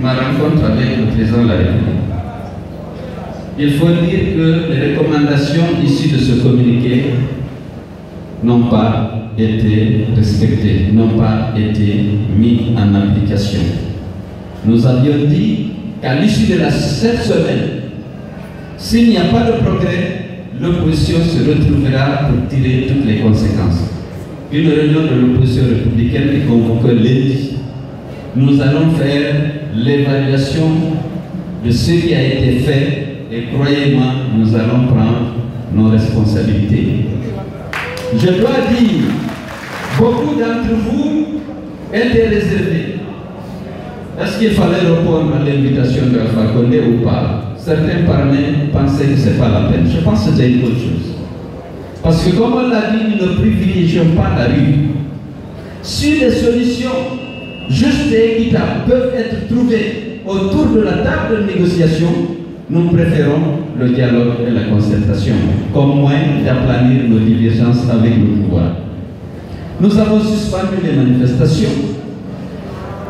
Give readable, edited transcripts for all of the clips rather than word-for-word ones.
Ma rencontre avec le président de la République. Il faut dire que les recommandations issues de ce communiqué n'ont pas été respectées, n'ont pas été mises en application. Nous avions dit qu'à l'issue de cette semaine, s'il n'y a pas de progrès, l'opposition se retrouvera pour tirer toutes les conséquences. Une réunion de l'opposition républicaine est convoquée lundi. Nous allons faire l'évaluation de ce qui a été fait et croyez-moi, nous allons prendre nos responsabilités. Je dois dire, beaucoup d'entre vous étaient réservés. Est-ce qu'il fallait répondre à l'invitation de Alpha Condé ou pas? Certains parmi pensaient que ce n'est pas la peine. Je pense que c'est une autre chose. Parce que comme on l'a dit, nous ne privilégions pas la rue. Si des solutions justes et équitables peuvent être trouvées autour de la table de négociation, nous préférons le dialogue et la concertation, comme moyen d'aplanir nos divergences avec le pouvoir. Nous avons suspendu les manifestations.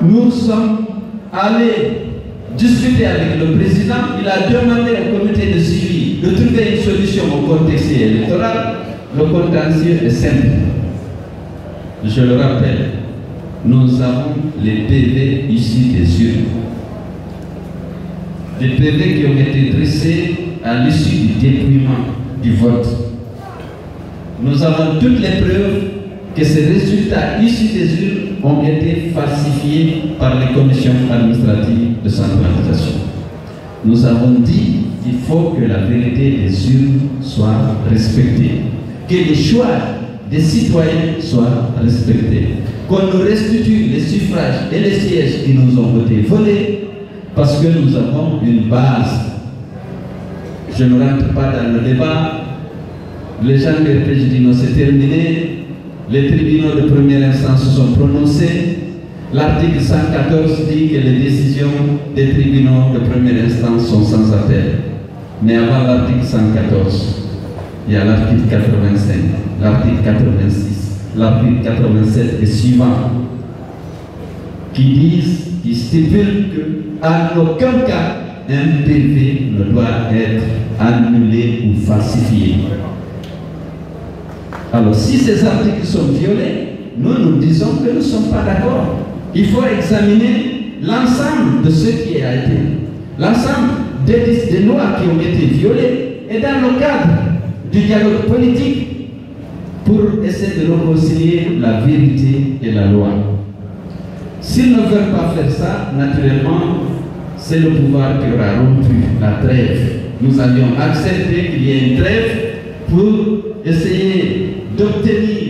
Nous sommes allés discuter avec le président. Il a demandé au comité de suivi de trouver une solution au contexte électoral. Le contentieux est simple. Je le rappelle, nous avons les PV issus des urnes. Des PV qui ont été dressés à l'issue du dépouillement du vote. Nous avons toutes les preuves que ces résultats issus des urnes ont été falsifiés par les commissions administratives de centralisation. Nous avons dit qu'il faut que la vérité des urnes soit respectée, que les choix des citoyens soient respectés, qu'on nous restitue les suffrages et les sièges qui nous ont été volés, parce que nous avons une base. Je ne rentre pas dans le débat. Les gens de préjudice, c'est terminé. Les tribunaux de première instance se sont prononcés. L'article 114 dit que les décisions des tribunaux de première instance sont sans appel. Mais avant l'article 114, il y a l'article 85, l'article 86, l'article 87 et suivant qui stipulent qu'en aucun cas un PV ne doit être annulé ou falsifié. Alors si ces articles sont violés, nous disons que nous ne sommes pas d'accord. Il faut examiner l'ensemble de ce qui a été, l'ensemble des lois qui ont été violées et dans le cadre du dialogue politique pour essayer de réconcilier la vérité et la loi. S'ils ne veulent pas faire ça, naturellement, c'est le pouvoir qui aura rompu la trêve. Nous avions accepté qu'il y ait une trêve pour essayer d'obtenir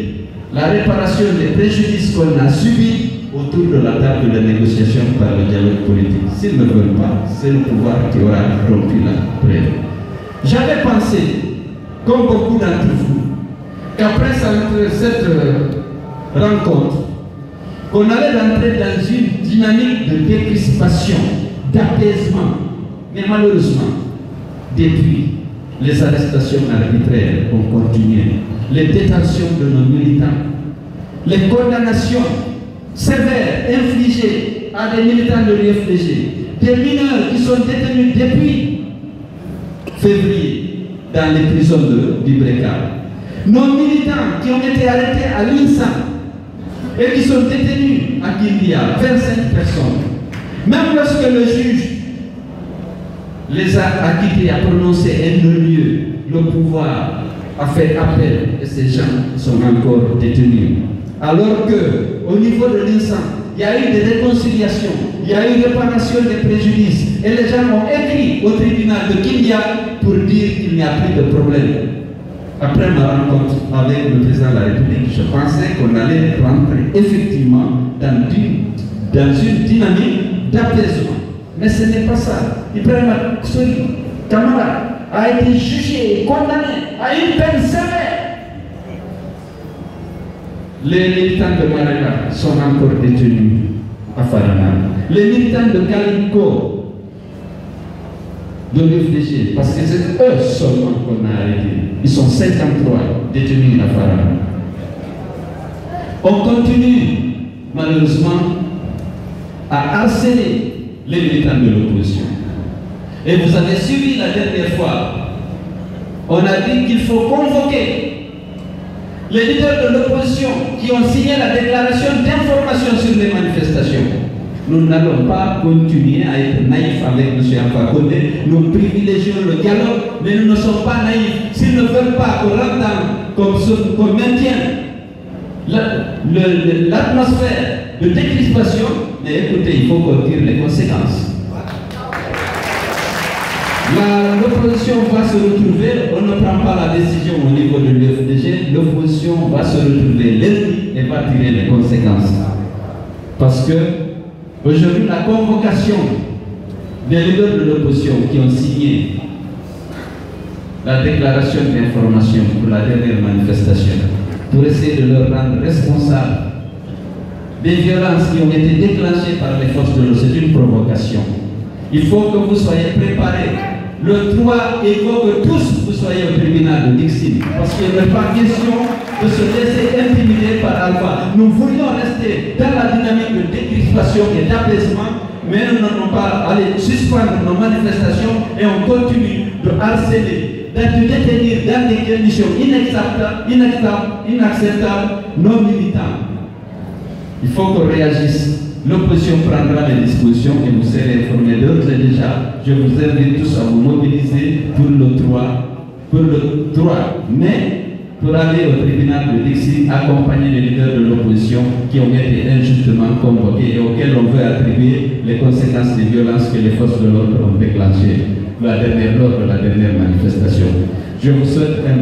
la réparation des préjudices qu'on a subis autour de la table de négociation par le dialogue politique. S'ils ne veulent pas, c'est le pouvoir qui aura rompu la trêve. J'avais pensé, comme beaucoup d'entre vous, qu'après cette rencontre, qu'on allait entrer dans une dynamique de décrispation, d'apaisement. Mais malheureusement, depuis, les arrestations arbitraires ont continué, les détentions de nos militants, les condamnations sévères infligées à des militants de l'UFDG, des mineurs qui sont détenus depuis février dans les prisons du Breka, nos militants qui ont été arrêtés à l'INSA et qui sont détenus à Kindia, 25 personnes. Même lorsque le juge les a acquittés, a prononcé un non-lieu, le pouvoir a fait appel et ces gens sont encore détenus. Alors qu'au niveau de l'INSA, il y a eu des réconciliations, il y a eu réparation des préjudices et les gens ont écrit au tribunal de Kindia pour dire qu'il n'y a plus de problème. Après ma rencontre avec le président de la République, je pensais qu'on allait rentrer effectivement dans une dynamique d'apaisement. Mais ce n'est pas ça. Ibrahim Kamara a été jugé et condamné à une peine sévère. Les militants de Marega sont encore détenus à Farana. Les militants de Kalinko, de l'UFDG, parce que c'est eux seulement qu'on a arrêtés. Ils sont 53 détenus à Farana. On continue, malheureusement, à harceler les militants de l'opposition. Et vous avez suivi la dernière fois, on a dit qu'il faut convoquer les leaders de l'opposition qui ont signé la déclaration d'information sur les manifestations. Nous n'allons pas continuer à être naïfs avec M. Alpha Condé. Nous privilégions le dialogue, mais nous ne sommes pas naïfs. S'ils ne veulent pas qu'on rentre qu'on maintienne l'atmosphère de décrispation, mais écoutez, il faut qu'on tire les conséquences. L'opposition va se retrouver, on ne prend pas la décision au niveau de l'UFDG, l'opposition va se retrouver lundi et va tirer les conséquences. Parce que aujourd'hui, la convocation des leaders de l'opposition qui ont signé la déclaration d'information pour la dernière manifestation, pour essayer de leur rendre responsables des violences qui ont été déclenchées par les forces de l'ordre, c'est une provocation. Il faut que vous soyez préparés. Le 3, il faut que tous vous soyez au tribunal de Dixine. Parce qu'il n'est pas question de se laisser intimider par Alpha. Nous voulions rester dans la dynamique de décrispation et d'apaisement, mais nous n'allons pas aller suspendre nos manifestations et on continue de harceler, de détenir dans des conditions inacceptables nos militants. Il faut qu'on réagisse. L'opposition prendra les dispositions et vous serez informés d'ores et déjà. Je vous invite tous à vous mobiliser pour le 3 mai pour aller au tribunal de Dixie, accompagner les leaders de l'opposition qui ont été injustement convoqués et auxquels on veut attribuer les conséquences des violences que les forces de l'ordre ont déclenchées lors de la dernière manifestation. Je vous souhaite un